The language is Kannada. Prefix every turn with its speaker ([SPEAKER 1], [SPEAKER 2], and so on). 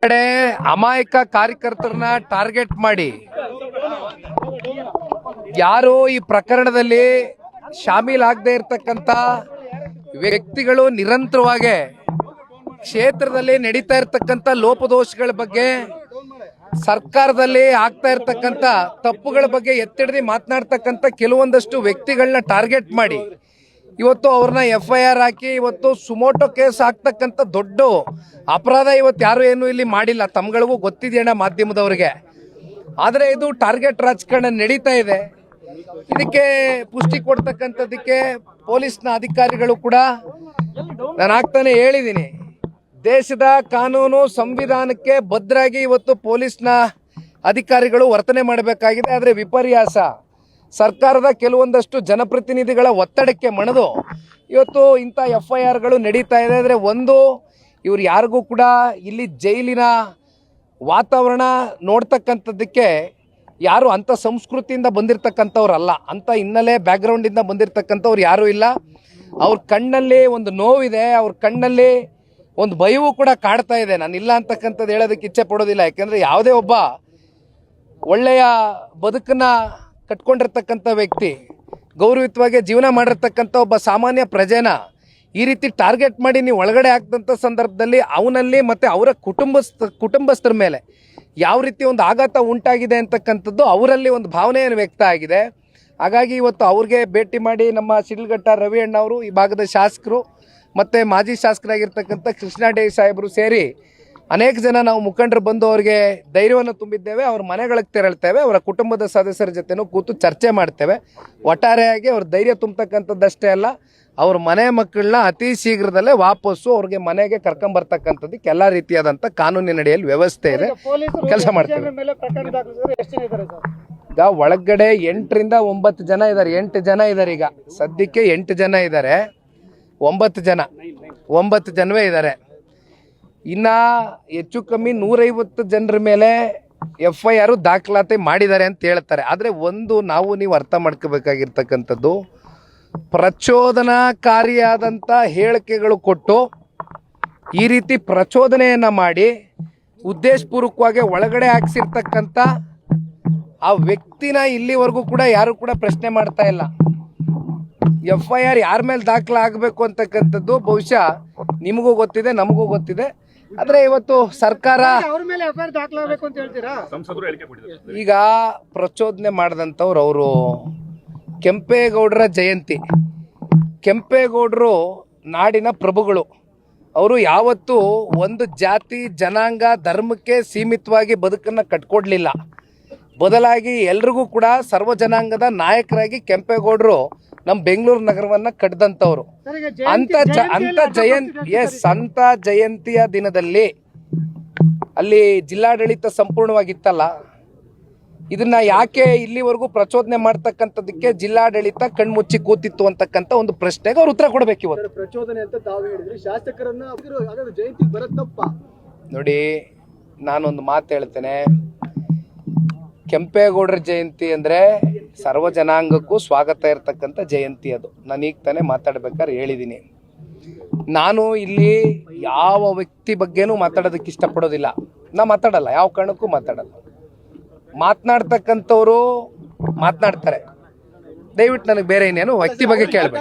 [SPEAKER 1] ಕಡೆ ಅಮಾಯಕ ಕಾರ್ಯಕರ್ತರನ್ನ ಟಾರ್ಗೆಟ್ ಮಾಡಿ ಯಾರು ಈ ಪ್ರಕರಣದಲ್ಲಿ ಶಾಮೀಲಾಗದೇ ಇರತಕ್ಕಂತ ವ್ಯಕ್ತಿಗಳು ನಿರಂತರವಾಗಿ ಕ್ಷೇತ್ರದಲ್ಲಿ ನಡೀತಾ ಇರತಕ್ಕಂತ ಲೋಪದೋಷಗಳ ಬಗ್ಗೆ, ಸರ್ಕಾರದಲ್ಲಿ ಆಗ್ತಾ ಇರತಕ್ಕಂತ ತಪ್ಪುಗಳ ಬಗ್ಗೆ ಎತ್ತಿಡಿದು ಮಾತನಾಡ್ತಕ್ಕಂಥ ಕೆಲವೊಂದಷ್ಟು ವ್ಯಕ್ತಿಗಳನ್ನ ಟಾರ್ಗೆಟ್ ಮಾಡಿ ಇವತ್ತು ಅವ್ರನ್ನ FIR ಹಾಕಿ ಇವತ್ತು ಸುಮೋಟೋ ಕೇಸ್ ಹಾಕ್ತಕ್ಕಂಥ ದೊಡ್ಡ ಅಪರಾಧ ಇವತ್ತು ಯಾರು ಏನು ಇಲ್ಲಿ ಮಾಡಿಲ್ಲ. ತಮ್ಗಳಿಗೂ ಗೊತ್ತಿದೆಯಣ್ಣ ಮಾಧ್ಯಮದವ್ರಿಗೆ. ಆದರೆ ಇದು ಟಾರ್ಗೆಟ್ ರಾಜಕಾರಣ ನಡೀತಾ ಇದೆ. ಇದಕ್ಕೆ ಪುಷ್ಟಿ ಕೊಡ್ತಕ್ಕಂಥದ್ದಕ್ಕೆ ಪೊಲೀಸ್ನ ಅಧಿಕಾರಿಗಳು ಕೂಡ ನಾನು ಆಗ್ತಾನೆ ಹೇಳಿದ್ದೀನಿ, ದೇಶದ ಕಾನೂನು ಸಂವಿಧಾನಕ್ಕೆ ಬದ್ಧರಾಗಿ ಇವತ್ತು ಪೊಲೀಸ್ನ ಅಧಿಕಾರಿಗಳು ವರ್ತನೆ ಮಾಡಬೇಕಾಗಿದೆ. ಆದರೆ ವಿಪರ್ಯಾಸ ಸರ್ಕಾರದ ಕೆಲವೊಂದಷ್ಟು ಜನಪ್ರತಿನಿಧಿಗಳ ಒತ್ತಡಕ್ಕೆ ಮಣಿದು ಇವತ್ತು ಇಂಥ FIRಗಳು ನಡೀತಾ ಇದೆ. ಅಂದರೆ ಒಂದು, ಇವ್ರು ಯಾರಿಗೂ ಕೂಡ ಇಲ್ಲಿ ಜೈಲಿನ ವಾತಾವರಣ ನೋಡ್ತಕ್ಕಂಥದ್ದಕ್ಕೆ ಯಾರು ಅಂಥ ಸಂಸ್ಕೃತಿಯಿಂದ ಬಂದಿರತಕ್ಕಂಥವ್ರಲ್ಲ, ಅಂಥ ಹಿನ್ನೆಲೆ ಬ್ಯಾಕ್ಗ್ರೌಂಡಿಂದ ಬಂದಿರತಕ್ಕಂಥವ್ರು ಯಾರೂ ಇಲ್ಲ. ಅವ್ರ ಕಣ್ಣಲ್ಲಿ ಒಂದು ನೋವಿದೆ, ಅವ್ರ ಕಣ್ಣಲ್ಲಿ ಒಂದು ಭಯವೂ ಕೂಡ ಕಾಡ್ತಾ ಇದೆ. ನಾನು ಇಲ್ಲ ಅಂತಕ್ಕಂಥದ್ದು ಹೇಳೋದಕ್ಕೆ ಇಚ್ಛೆ ಪಡೋದಿಲ್ಲ. ಯಾಕೆಂದರೆ ಯಾವುದೇ ಒಬ್ಬ ಒಳ್ಳೆಯ ಬದುಕನ್ನು ಕಟ್ಕೊಂಡಿರ್ತಕ್ಕಂಥ ವ್ಯಕ್ತಿ, ಗೌರವಯುತವಾಗಿ ಜೀವನ ಮಾಡಿರ್ತಕ್ಕಂಥ ಒಬ್ಬ ಸಾಮಾನ್ಯ ಪ್ರಜೆನ ಈ ರೀತಿ ಟಾರ್ಗೆಟ್ ಮಾಡಿ ನೀವು ಒಳಗಡೆ ಹಾಕಿದಂಥ ಸಂದರ್ಭದಲ್ಲಿ ಅವನಲ್ಲಿ ಮತ್ತು ಅವರ ಕುಟುಂಬಸ್ಥರ ಮೇಲೆ ಯಾವ ರೀತಿ ಒಂದು ಆಘಾತ ಉಂಟಾಗಿದೆ ಅಂತಕ್ಕಂಥದ್ದು ಅವರಲ್ಲಿ ಒಂದು ಭಾವನೆಯನ್ನು ವ್ಯಕ್ತ ಆಗಿದೆ. ಹಾಗಾಗಿ ಇವತ್ತು ಅವ್ರಿಗೆ ಭೇಟಿ ಮಾಡಿ ನಮ್ಮ ಶಿಡ್ಲಘಟ್ಟ ರವಿ ಅಣ್ಣ ಅವರು, ಈ ಭಾಗದ ಶಾಸಕರು ಮತ್ತು ಮಾಜಿ ಶಾಸಕರಾಗಿರ್ತಕ್ಕಂಥ ಕೃಷ್ಣಾಡೆ ಸಾಹೇಬರು ಸೇರಿ ಅನೇಕ ಜನ ನಾವು ಮುಖಂಡರು ಬಂದು ಅವ್ರಿಗೆ ಧೈರ್ಯವನ್ನು ತುಂಬಿದ್ದೇವೆ. ಅವ್ರ ಮನೆಗಳಿಗೆ ತೆರಳ್ತೇವೆ, ಅವರ ಕುಟುಂಬದ ಸದಸ್ಯರ ಜೊತೆನೂ ಕೂತು ಚರ್ಚೆ ಮಾಡ್ತೇವೆ. ಒಟ್ಟಾರೆಯಾಗಿ ಅವ್ರ ಧೈರ್ಯ ತುಂಬತಕ್ಕಂಥದ್ದಷ್ಟೇ ಅಲ್ಲ, ಅವ್ರ ಮನೆ ಮಕ್ಕಳನ್ನ ಅತಿ ಶೀಘ್ರದಲ್ಲೇ ವಾಪಸ್ಸು ಅವ್ರಿಗೆ ಮನೆಗೆ ಕರ್ಕೊಂಬರ್ತಕ್ಕಂಥದ್ದಕ್ಕೆ ಎಲ್ಲ ರೀತಿಯಾದಂಥ ಕಾನೂನಿನ ಅಡಿಯಲ್ಲಿ ವ್ಯವಸ್ಥೆ ಇದೆ, ಕೆಲಸ ಮಾಡ್ತೇವೆ. ಈಗ ಒಳಗಡೆ 8 ರಿಂದ 9 ಜನ ಇದ್ದಾರೆ. 8 ಜನ ಇದ್ದಾರೆ. ಈಗ ಸದ್ಯಕ್ಕೆ 8 ಜನ ಇದ್ದಾರೆ. 9 ಜನವೇ ಇದ್ದಾರೆ. ಇನ್ನು ಹೆಚ್ಚು ಕಮ್ಮಿ 150 ಜನರ ಮೇಲೆ FIR ದಾಖಲಾತಿ ಮಾಡಿದ್ದಾರೆ ಅಂತ ಹೇಳ್ತಾರೆ. ಆದರೆ ಒಂದು ನೀವು ಅರ್ಥ ಮಾಡ್ಕೋಬೇಕಾಗಿರ್ತಕ್ಕಂಥದ್ದು, ಪ್ರಚೋದನಾಕಾರಿಯಾದಂಥ ಹೇಳಿಕೆಗಳು ಕೊಟ್ಟು ಈ ರೀತಿ ಪ್ರಚೋದನೆಯನ್ನು ಮಾಡಿ ಉದ್ದೇಶಪೂರ್ವಕವಾಗಿ ಒಳಗಡೆ ಹಾಕ್ಸಿರ್ತಕ್ಕಂಥ ಆ ವ್ಯಕ್ತಿನ ಇಲ್ಲಿವರೆಗೂ ಕೂಡ ಯಾರು ಕೂಡ ಪ್ರಶ್ನೆ ಮಾಡ್ತಾ ಇಲ್ಲ. FIR ಯಾರ ಮೇಲೆ ದಾಖಲಾಗಬೇಕು ಅಂತಕ್ಕಂಥದ್ದು ಬಹುಶಃ ನಿಮಗೂ ಗೊತ್ತಿದೆ, ನಮಗೂ ಗೊತ್ತಿದೆ. ಆದರೆ ಇವತ್ತು ಸರ್ಕಾರ ಈಗ ಪ್ರಚೋದನೆ ಮಾಡಿದಂಥವ್ರು ಅವರು ಕೆಂಪೇಗೌಡರ ಜಯಂತಿ. ಕೆಂಪೇಗೌಡರು ನಾಡಿನ ಪ್ರಭುಗಳು. ಅವರು ಯಾವತ್ತೂ ಒಂದು ಜಾತಿ ಜನಾಂಗ ಧರ್ಮಕ್ಕೆ ಸೀಮಿತವಾಗಿ ಬದುಕನ್ನು ಕಟ್ಕೊಡ್ಲಿಲ್ಲ. ಬದಲಾಗಿ ಎಲ್ರಿಗೂ ಕೂಡ ಸರ್ವ ಜನಾಂಗದ ನಾಯಕರಾಗಿ ಕೆಂಪೇಗೌಡರು ನಮ್ಮ ಬೆಂಗಳೂರು ನಗರವನ್ನು ಕಟ್ಟಿದಂಥವ್ರು. ಅಂತ ಜಯಂತಿಯ ದಿನದಲ್ಲಿ ಅಲ್ಲಿ ಜಿಲ್ಲಾಡಳಿತ ಸಂಪೂರ್ಣವಾಗಿತ್ತಲ್ಲ, ಇದನ್ನ ಯಾಕೆ ಇಲ್ಲಿವರೆಗೂ ಪ್ರಚೋದನೆ ಮಾಡ್ತಕ್ಕಂಥದಕ್ಕೆ ಜಿಲ್ಲಾಡಳಿತ ಕಣ್ಮುಚ್ಚಿ ಕೂತಿತ್ತು ಅಂತಕ್ಕಂಥ ಒಂದು ಪ್ರಶ್ನೆಗೆ ಅವ್ರು ಉತ್ತರ ಕೊಡಬೇಕು. ಇವತ್ತು ಪ್ರಚೋದನೆ ಅಂತ ತಾವು ಹೇಳಿದ್ರಿ, ಶಾಸಕರನ್ನ ಜಯಂತಿ ಬರತ್ತಪ್ಪ. ನೋಡಿ, ನಾನೊಂದು ಮಾತು ಹೇಳ್ತೇನೆ. ಕೆಂಪೇಗೌಡರ ಜಯಂತಿ ಅಂದರೆ ಸರ್ವ ಜನಾಂಗಕ್ಕೂ ಸ್ವಾಗತ ಇರತಕ್ಕಂಥ ಜಯಂತಿ. ಅದು ನಾನು ಈಗ ತಾನೇ ಮಾತಾಡ್ಬೇಕಾದ್ರೆ ಹೇಳಿದ್ದೀನಿ. ನಾನು ಇಲ್ಲಿ ಯಾವ ವ್ಯಕ್ತಿ ಬಗ್ಗೆನೂ ಮಾತಾಡೋದಕ್ಕೆ ಇಷ್ಟಪಡೋದಿಲ್ಲ. ನಾ ಮಾತಾಡಲ್ಲ, ಯಾವ ಕಾರಣಕ್ಕೂ ಮಾತಾಡಲ್ಲ. ಮಾತನಾಡ್ತಕ್ಕಂಥವ್ರು ಮಾತನಾಡ್ತಾರೆ. ದಯವಿಟ್ಟು ನನಗೆ ಬೇರೆ ಇನ್ನೇನು ವ್ಯಕ್ತಿ ಬಗ್ಗೆ ಕೇಳಬೇಕು.